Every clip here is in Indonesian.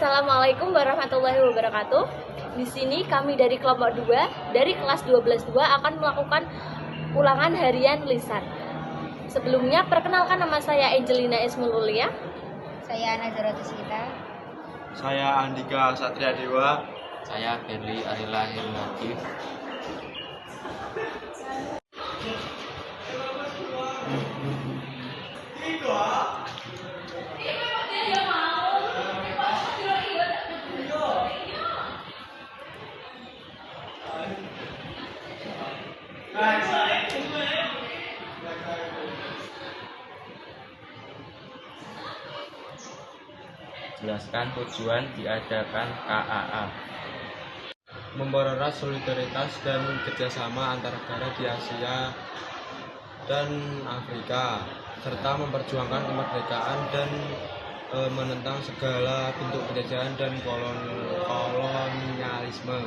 Assalamualaikum warahmatullahi wabarakatuh. Di sini kami dari kelompok 2 dari kelas 12-2 akan melakukan ulangan harian lisan. Sebelumnya perkenalkan, nama saya Angelina Ismululia. Saya Nazara Tusita. Saya Andika Satria Dewa. Saya Berli Arila Hirmadi. Jelaskan tujuan diadakan KAA. Mempererat solidaritas dan kerjasama antar negara di Asia dan Afrika, serta memperjuangkan kemerdekaan dan menentang segala bentuk penjajahan dan kolonialisme.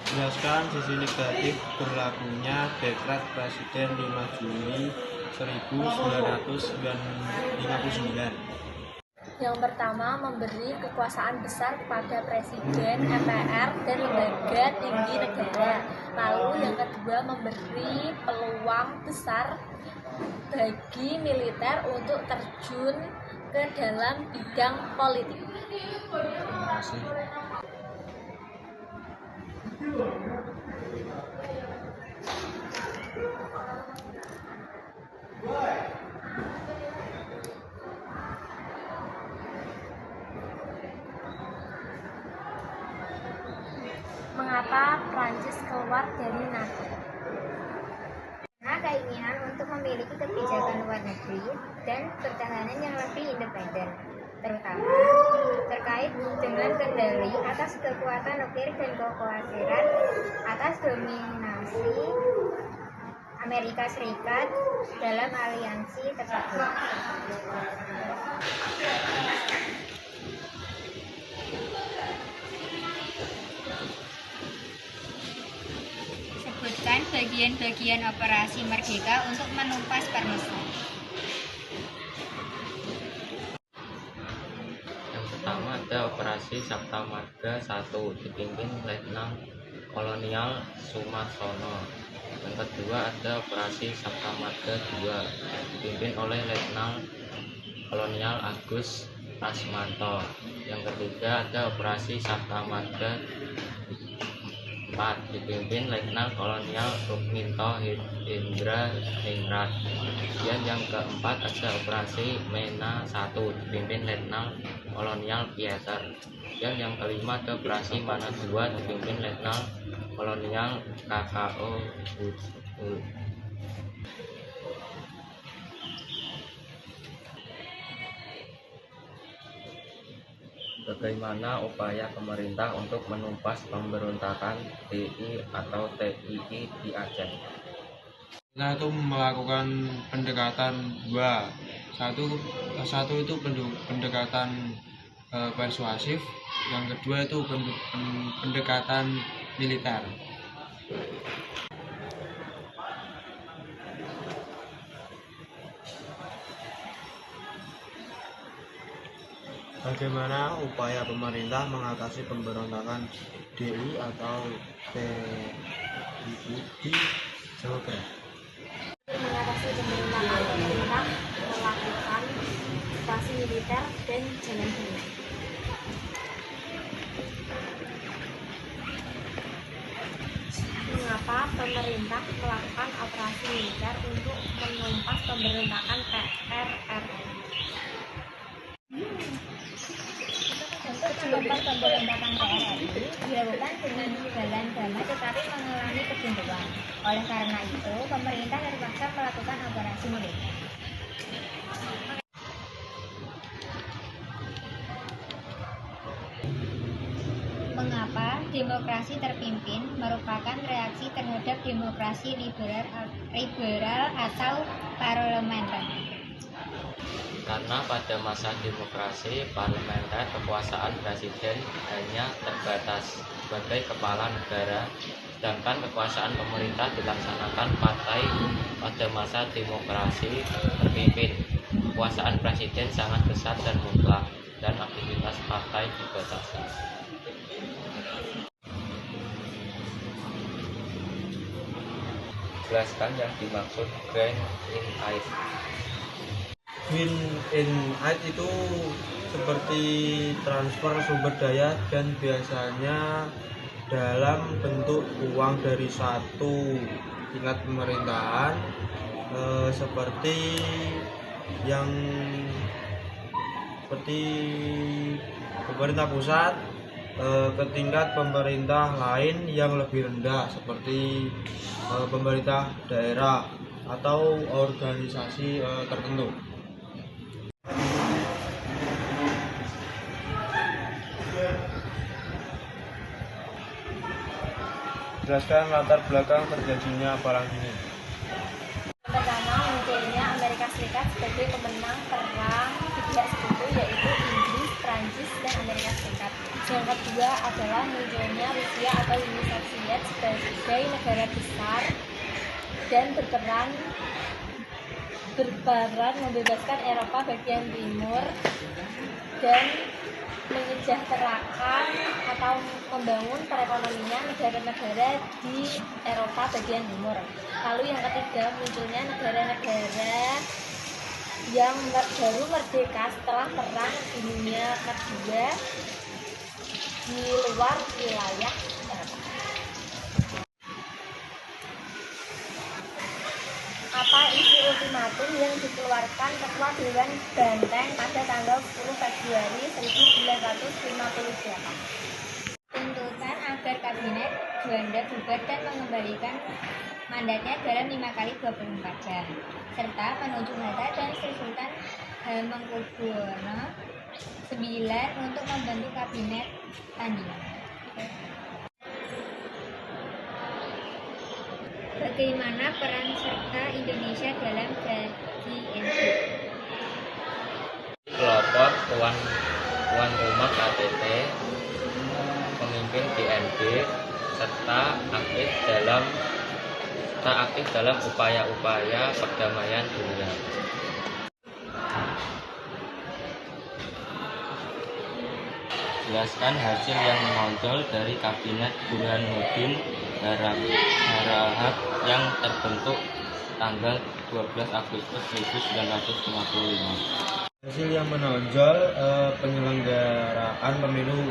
Jelaskan sisi negatif berlakunya Dekret Presiden 5 Juli 1959. Yang pertama, memberi kekuasaan besar kepada Presiden, MPR, dan lembaga tinggi negara. Lalu yang kedua, memberi peluang besar bagi militer untuk terjun ke dalam bidang politik. Terima kasih. Mengapa Prancis keluar dari NATO? Karena keinginan untuk memiliki kebijakan luar negeri dan pertahanan yang lebih independen, terutama terkait dengan kendali atas kekuatan nuklir dan kekhawatiran atas dominasi Amerika Serikat dalam aliansi tersebut. Sebutkan bagian-bagian operasi Merdeka untuk menumpas permusuhan. Yang pertama ada Operasi Sabta Marga 1 dipimpin Letnan Kolonial Sumarsono. Yang kedua ada Operasi Sabta Marga 2 dipimpin oleh Letnan Kolonial Agus Rasmanto. Yang ketiga ada Operasi Sabta Marga 4 dipimpin Letnan Kolonial Rukminto Indra Ningrat. Dan yang keempat ada Operasi Mena 1 dipimpin Letnan Kolonial Pieter. Dan yang kelima ada Operasi Mana 2 dipimpin Letnan Kolonial KKO Hul. Bagaimana upaya pemerintah untuk menumpas pemberontakan DI atau TII di Aceh? Kita itu melakukan pendekatan dua. Satu itu pendekatan persuasif, yang kedua itu pendekatan militer. Bagaimana upaya pemerintah mengatasi pemberontakan DI atau TII di Jawa Barat? Mengatasi pemberontakan, pemerintah melakukan operasi militer dan jalan bunga. Mengapa pemerintah melakukan operasi militer untuk menumpas pemberontakan PRRI? Menumpas pemberontakan PRRI dilakukan dengan jalan damai tetapi mengalami kebuntuan. Oleh karena itu, pemerintah terpaksa melakukan operasi militer. Mengapa demokrasi terpimpin merupakan reaksi terhadap demokrasi liberal atau parlementer? Karena pada masa demokrasi parlementer kekuasaan presiden hanya terbatas sebagai kepala negara, sedangkan kekuasaan pemerintah dilaksanakan partai. Pada masa demokrasi terpimpin, kekuasaan presiden sangat besar dan mutlak, dan aktivitas partai dibatasi. Jelaskan yang dimaksud Green in Aid. Win in aid itu seperti transfer sumber daya dan biasanya dalam bentuk uang dari satu tingkat pemerintahan seperti pemerintah pusat ke tingkat pemerintah lain yang lebih rendah seperti pemerintah daerah atau organisasi tertentu. Jelaskan latar belakang terjadinya perang ini. Pertama, munculnya Amerika Serikat sebagai pemenang perang tiga sekutu, yaitu Inggris, Prancis, dan Amerika Serikat. Yang kedua adalah munculnya Rusia atau Uni Soviet sebagai negara besar dan berperan membebaskan Eropa bagian timur dan menyejahterakan atau membangun perekonomian negara-negara di Eropa bagian timur. Lalu yang ketiga, munculnya negara-negara yang baru merdeka setelah perang dunia kedua di luar wilayah Eropa. Apa isi ultimatum yang dikeluarkan Ketua Dewan Banteng pada tanggal 10 Februari 1958? Tuntutan agar kabinet Juanda bubar dan mengembalikan mandatnya dalam 5 kali 24 jam, serta menunjuk Hatta dan Sri Sultan Hamengkubuwono IX untuk membentuk kabinet tandingan. Bagaimana peran serta Indonesia dalam GNB? Pelopor tuan rumah KTT, pemimpin GNB, serta aktif dalam upaya-upaya perdamaian dunia. Jelaskan hasil yang menonjol dari kabinet Burhanuddin Harahap yang terbentuk tanggal 12 Agustus 1955. Hasil yang menonjol penyelenggaraan pemilu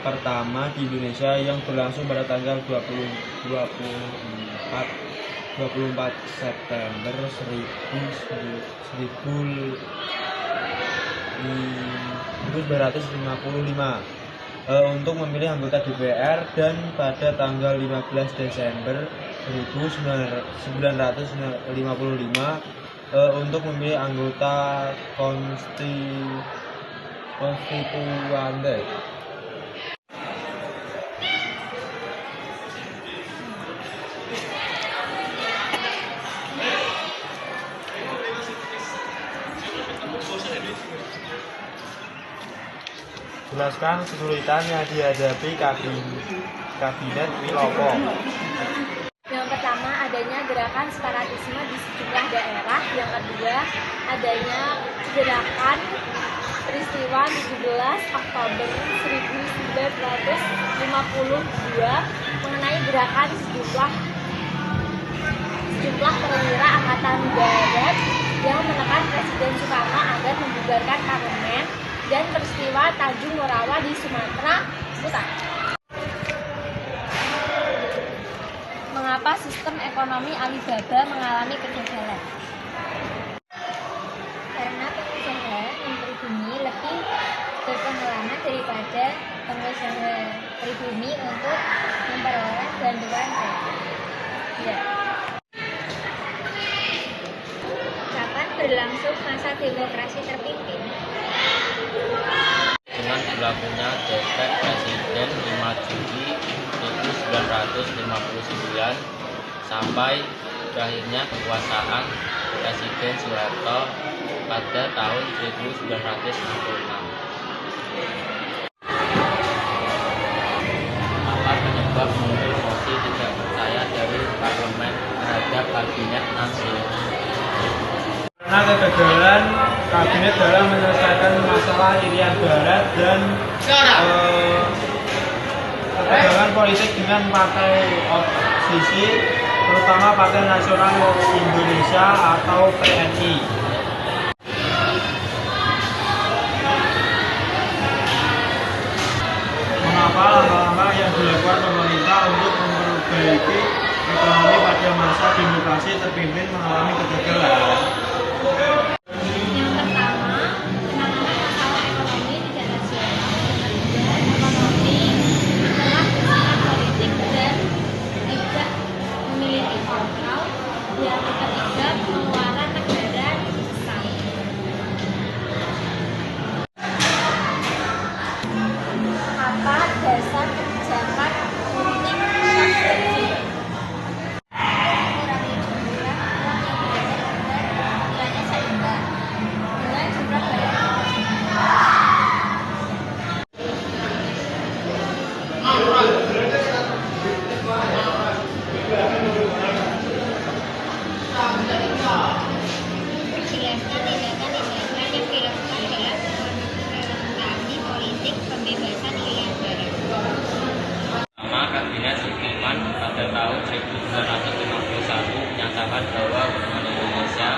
pertama di Indonesia yang berlangsung pada tanggal 24 September 1955 untuk memilih anggota DPR, dan pada tanggal 15 Desember 1955 untuk memilih anggota konstituante. Jelaskan kesulitan yang dihadapi kabinet Wilopo. Yang pertama, adanya gerakan separatisme di sejumlah daerah. Yang kedua, adanya gerakan peristiwa 17 Oktober 1952 mengenai gerakan sejumlah perwira Angkatan Darat yang menekan Presiden Soekarno agar membubarkan parlemen, dan peristiwa Tanjung Morawa di Sumatera Utara. Mengapa sistem ekonomi Alibaba mengalami kegagalan? Karena pengusaha pribumi lebih berpengalaman daripada pengusaha pribumi untuk memperoleh bantuan kredit. Ya. Kapan berlangsung masa demokrasi terpimpin? Dengan berlakunya dekret Presiden 5 Juli 1959 sampai berakhirnya kekuasaan Presiden Soeharto pada tahun 1966. Apa penyebab muncul mosi tidak percaya dari parlemen terhadap kabinet Nasir? Karena kegagalan kabinet dalam menyelesaikan masalah Irian Barat dan kegagalan politik dengan partai oposisi, terutama Partai Nasional Indonesia atau PNI. Mengapa langkah-langkah yang dilakukan pemerintah untuk memperbaiki ekonomi pada masa demokrasi terpimpin mengalami kegagalan? Yang pertama, penanganan masalah ekonomi tidak rasional. Yang kedua, ekonomi telah bersifat politik dan tidak memiliki kontrol. Yang ketiga, pengeluaran negara besar. Apa dasar kebijakan politik strategi? Mengurangi jumlah uang yang beredar agar nilainya seimbang dengan jumlah barang. Tindakan-tindakan yang dilakukan dalam implementasi politik pembebasan Irian Barat. Pertama, Kabinet Sudirman pada tahun 1951 menyatakan bahwa hubungan Indonesia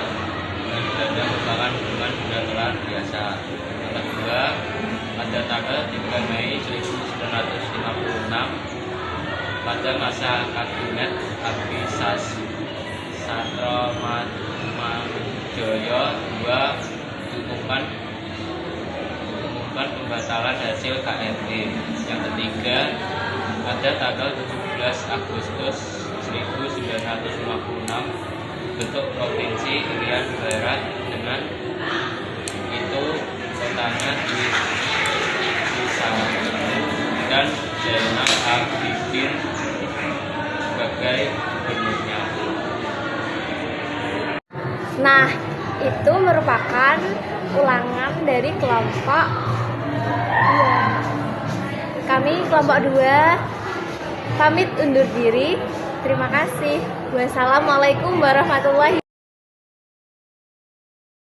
dengan Belanda merupakan hubungan bilateral biasa. Yang kedua, pada tanggal 3 Mei 1956 pada masa Kabinet Abisas Satromanjoyo II diumumkan pembatalan hasil KRT. Yang ketiga, pada tanggal 17 Agustus 1956 bentuk Provinsi Irian Barat, dengan itu kotanya dan Zainal Abidin sebagai gubernurnya. Nah, itu merupakan ulangan dari kelompok 2. Kami kelompok 2 pamit undur diri. Terima kasih. Wassalamualaikum warahmatullahi